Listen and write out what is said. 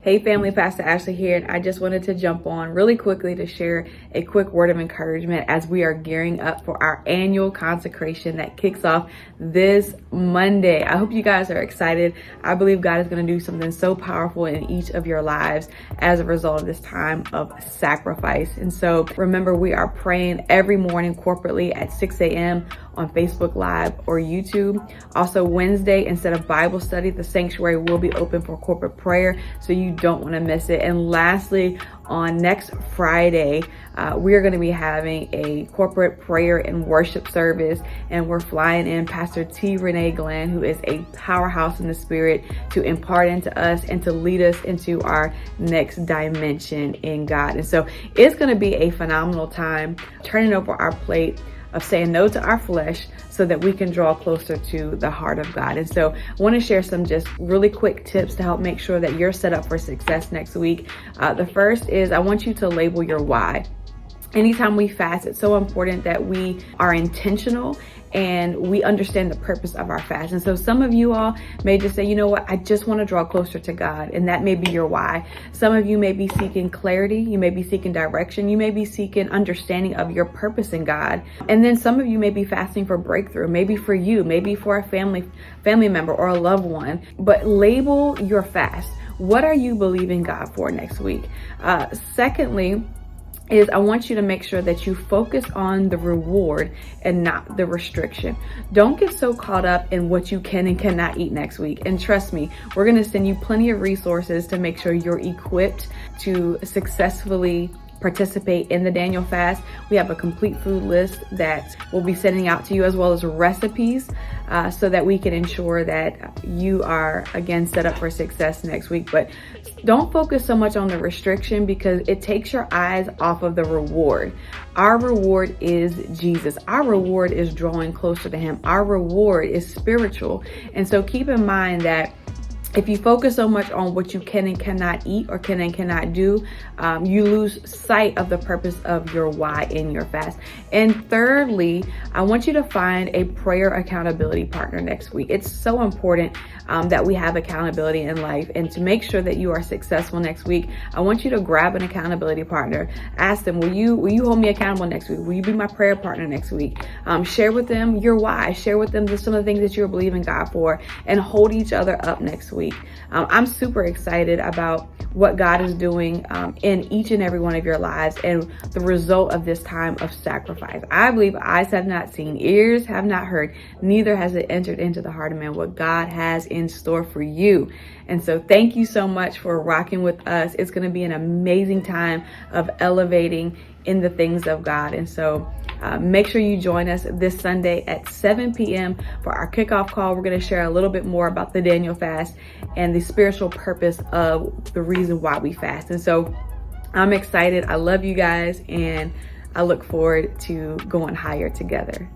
Hey family, Pastor Ashley here, and I just wanted to jump on really quickly to share a quick word of encouragement as we are gearing up for our annual consecration that kicks off this Monday. I hope you guys are excited. I believe God is going to do something so powerful in each of your lives as a result of this time of sacrifice. And so remember, we are praying every morning corporately at 6 a.m. on Facebook Live or YouTube. Also Wednesday, instead of Bible study, the sanctuary will be open for corporate prayer, so you don't want to miss it. And lastly, on next Friday, we are going to be having a corporate prayer and worship service, and we're flying in Pastor T. Renee Glenn, who is a powerhouse in the spirit, to impart into us and to lead us into our next dimension in God. And so it's going to be a phenomenal time, turning over our plate of saying no to our flesh so that we can draw closer to the heart of God. And so I want to share some just really quick tips to help make sure that you're set up for success next week. The first is I want you to label your why. Anytime we fast, it's so important that we are intentional and we understand the purpose of our fast. And so some of you all may just say, you know what, I just want to draw closer to God. And that may be your why. Some of you may be seeking clarity. You may be seeking direction. You may be seeking understanding of your purpose in God. And then some of you may be fasting for breakthrough, maybe for you, maybe for a family member or a loved one. But label your fast. What are you believing God for next week? Secondly, is I want you to make sure that you focus on the reward and not the restriction. Don't get so caught up in what you can and cannot eat next week. And trust me, we're going to send you plenty of resources to make sure you're equipped to successfully participate in the Daniel fast. We have a complete food list that we'll be sending out to you, as well as recipes, so that we can ensure that you are again set up for success next week. But don't focus so much on the restriction, because it takes your eyes off of the reward. Our reward is Jesus. Our reward is drawing closer to Him. Our reward is spiritual. And so keep in mind that if you focus so much on what you can and cannot eat or can and cannot do, you lose sight of the purpose of your why in your fast. And thirdly, I want you to find a prayer accountability partner next week. It's so important that we have accountability in life. And to make sure that you are successful next week, I want you to grab an accountability partner. Ask them, will you hold me accountable next week? Will you be my prayer partner next week? Share with them your why. Share with them some of the things that you're believing God for, and hold each other up next week. I'm super excited about what God is doing in each and every one of your lives, and the result of this time of sacrifice. I believe eyes have not seen, ears have not heard, neither has it entered into the heart of man what God has in store for you. And so thank you so much for rocking with us. It's going to be an amazing time of elevating in the things of God. And so make sure you join us this Sunday at 7 p.m. for our kickoff call. We're going to share a little bit more about the Daniel fast and the spiritual purpose of the reason why we fast. And so I'm excited. I love you guys, and I look forward to going higher together.